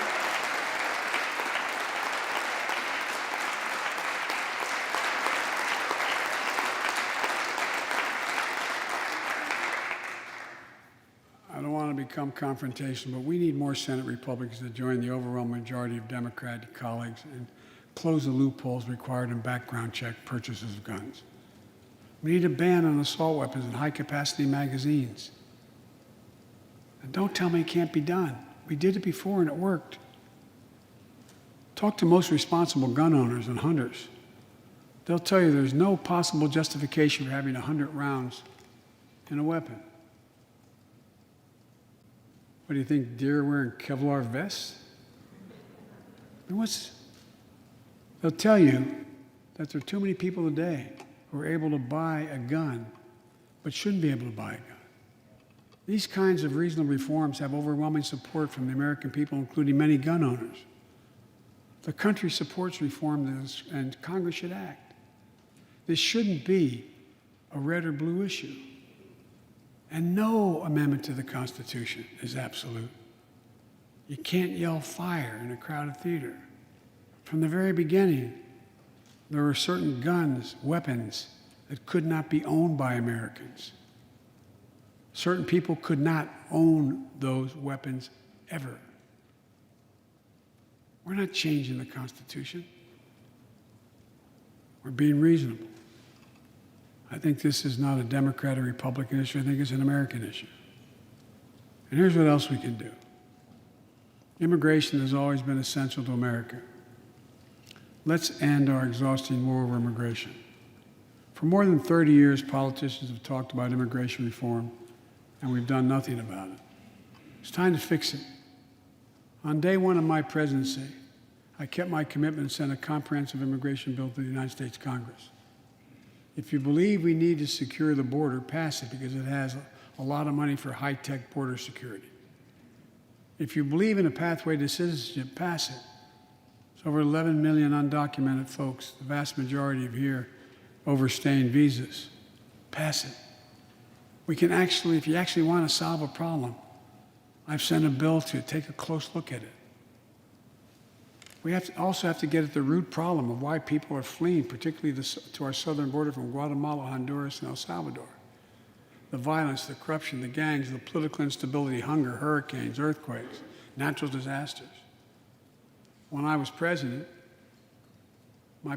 I don't want to become confrontational, but we need more Senate Republicans to join the overwhelming majority of Democratic colleagues and close the loopholes required in background check purchases of guns. We need a ban on assault weapons and high-capacity magazines. And don't tell me it can't be done. We did it before and it worked. Talk to most responsible gun owners and hunters. They'll tell you there's no possible justification for having 100 rounds in a weapon. What do you think, deer wearing Kevlar vests? They'll tell you that there are too many people today who are able to buy a gun but shouldn't be able to buy a gun. These kinds of reasonable reforms have overwhelming support from the American people, including many gun owners. The country supports reform, and Congress should act. This shouldn't be a red or blue issue. And no amendment to the Constitution is absolute. You can't yell fire in a crowded theater. From the very beginning, there were certain guns, weapons, that could not be owned by Americans. Certain people could not own those weapons ever. We're not changing the Constitution. We're being reasonable. I think this is not a Democrat or Republican issue. I think it's an American issue. And here's what else we can do. Immigration has always been essential to America. Let's end our exhausting war over immigration. For more than 30 years, politicians have talked about immigration reform, and we've done nothing about it. It's time to fix it. On day one of my presidency, I kept my commitment and sent a comprehensive immigration bill to the United States Congress. If you believe we need to secure the border, pass it because it has a lot of money for high-tech border security. If you believe in a pathway to citizenship, pass it. There's over 11 million undocumented folks, the vast majority of here overstaying visas. Pass it. We can actually, if you actually want to solve a problem, I've sent a bill to take a close look at it. We also have to get at the root problem of why people are fleeing, particularly to our southern border from Guatemala, Honduras, and El Salvador. The violence, the corruption, the gangs, the political instability, hunger, hurricanes, earthquakes, natural disasters. When I was president, when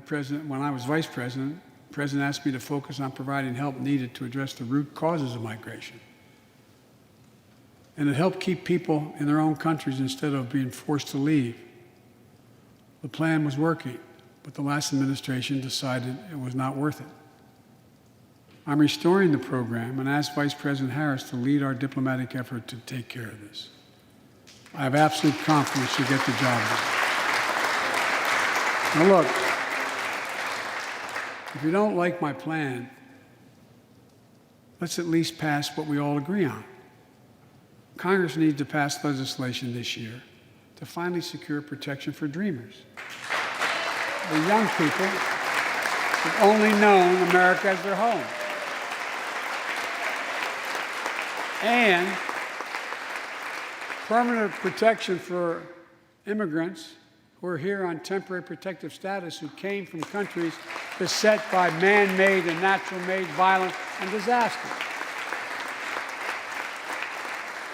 I was vice president, the president asked me to focus on providing help needed to address the root causes of migration. And it helped keep people in their own countries instead of being forced to leave. The plan was working, but the last administration decided it was not worth it. I'm restoring the program and asked Vice President Harris to lead our diplomatic effort to take care of this. I have absolute confidence she'll get the job done. Now look, if you don't like my plan, let's at least pass what we all agree on. Congress needs to pass legislation this year to finally secure protection for dreamers. The young people who've only known America as their home. And permanent protection for immigrants who are here on temporary protective status who came from countries beset by man-made and natural-made violence and disaster,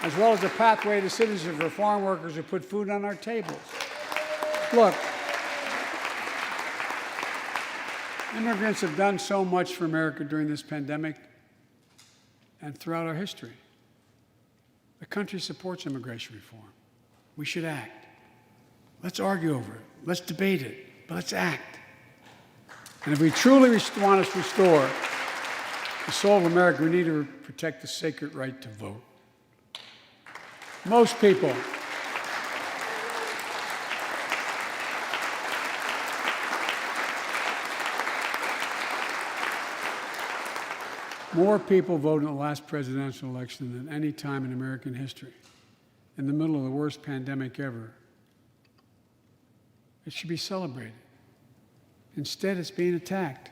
as well as a pathway to citizenship for foreign workers who put food on our tables. Look, immigrants have done so much for America during this pandemic and throughout our history. The country supports immigration reform. We should act. Let's argue over it. Let's debate it. But let's act. And if we truly want to restore the soul of America, we need to protect the sacred right to vote. Most people more people voted in the last presidential election than any time in American history, in the middle of the worst pandemic ever. It should be celebrated. Instead, it's being attacked.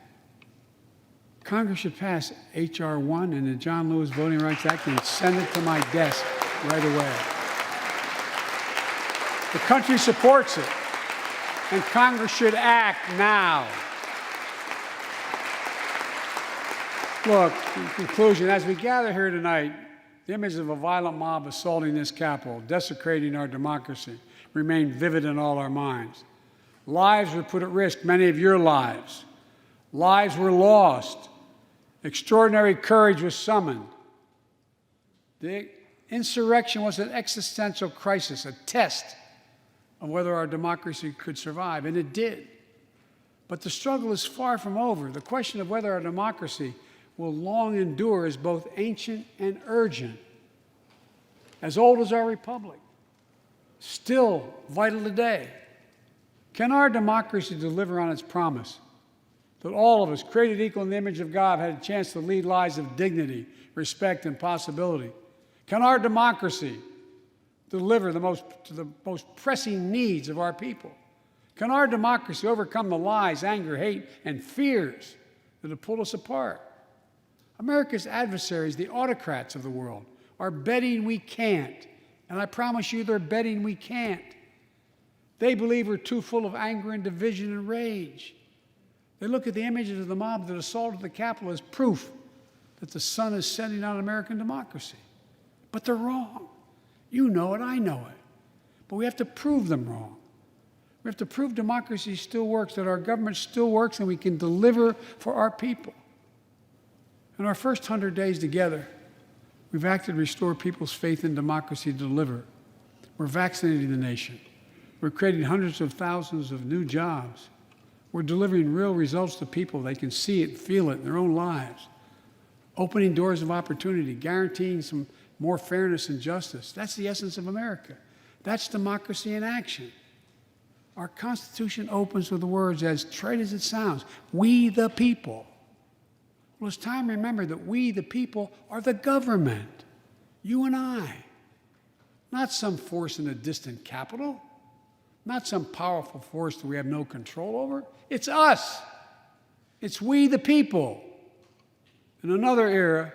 Congress should pass H.R. 1 and the John Lewis Voting Rights Act and send it to my desk right away. The country supports it, and Congress should act now. Look, in conclusion, as we gather here tonight, the image of a violent mob assaulting this Capitol, desecrating our democracy, remain vivid in all our minds. Lives were put at risk, many of your lives. Lives were lost. Extraordinary courage was summoned. The insurrection was an existential crisis, a test of whether our democracy could survive, and it did. But the struggle is far from over. The question of whether our democracy will long endure is both ancient and urgent. As old as our republic, still vital today. Can our democracy deliver on its promise that all of us, created equal in the image of God, had a chance to lead lives of dignity, respect, and possibility? Can our democracy deliver to the most pressing needs of our people? Can our democracy overcome the lies, anger, hate, and fears that have pulled us apart? America's adversaries, the autocrats of the world, are betting we can't. And I promise you they're betting we can't. They believe we're too full of anger and division and rage. They look at the images of the mob that assaulted the Capitol as proof that the sun is setting on American democracy. But they're wrong. You know it, I know it. But we have to prove them wrong. We have to prove democracy still works, that our government still works, and we can deliver for our people. In our first 100 days together, we've acted to restore people's faith in democracy to deliver. We're vaccinating the nation. We're creating hundreds of thousands of new jobs. We're delivering real results to people. They can see it, feel it in their own lives. Opening doors of opportunity, guaranteeing some more fairness and justice. That's the essence of America. That's democracy in action. Our Constitution opens with the words, as trite as it sounds, we the people. Well, it's time to remember that we, the people, are the government, you and I. Not some force in a distant capital, not some powerful force that we have no control over. It's us. It's we, the people. In another era,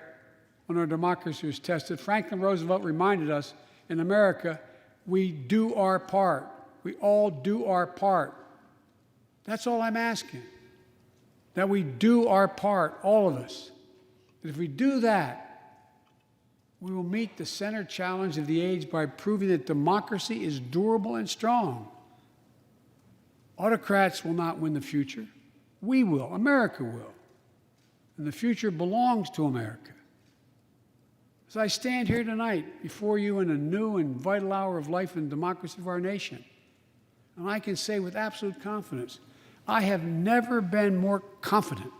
when our democracy was tested, Franklin Roosevelt reminded us, in America, we do our part. We all do our part. That's all I'm asking. That we do our part, all of us. That if we do that, we will meet the center challenge of the age by proving that democracy is durable and strong. Autocrats will not win the future. We will. America will. And the future belongs to America. As I stand here tonight before you in a new and vital hour of life and democracy of our nation, and I can say with absolute confidence, I have never been more confident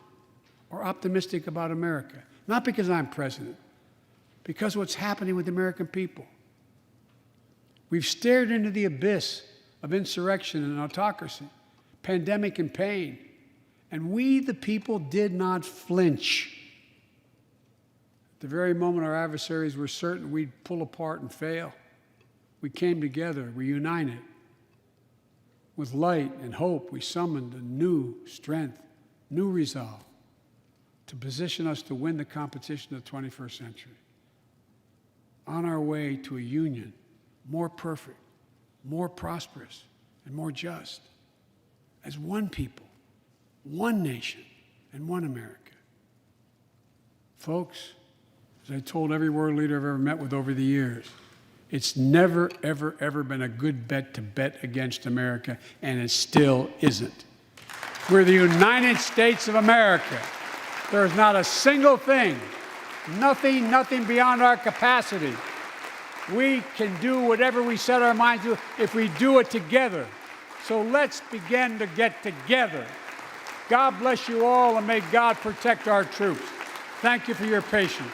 or optimistic about America. Not because I'm president, because of what's happening with the American people. We've stared into the abyss of insurrection and autocracy, pandemic and pain, and we, the people, did not flinch. At the very moment our adversaries were certain we'd pull apart and fail, we came together, we united. With light and hope, we summoned a new strength, new resolve to position us to win the competition of the 21st century. On our way to a union more perfect, more prosperous, and more just, as one people, one nation, and one America. Folks, as I told every world leader I've ever met with over the years, it's never, ever, ever been a good bet to bet against America, and it still isn't. We're the United States of America. There is not a single thing, nothing beyond our capacity. We can do whatever we set our minds to if we do it together. So let's begin to get together. God bless you all, and may God protect our troops. Thank you for your patience.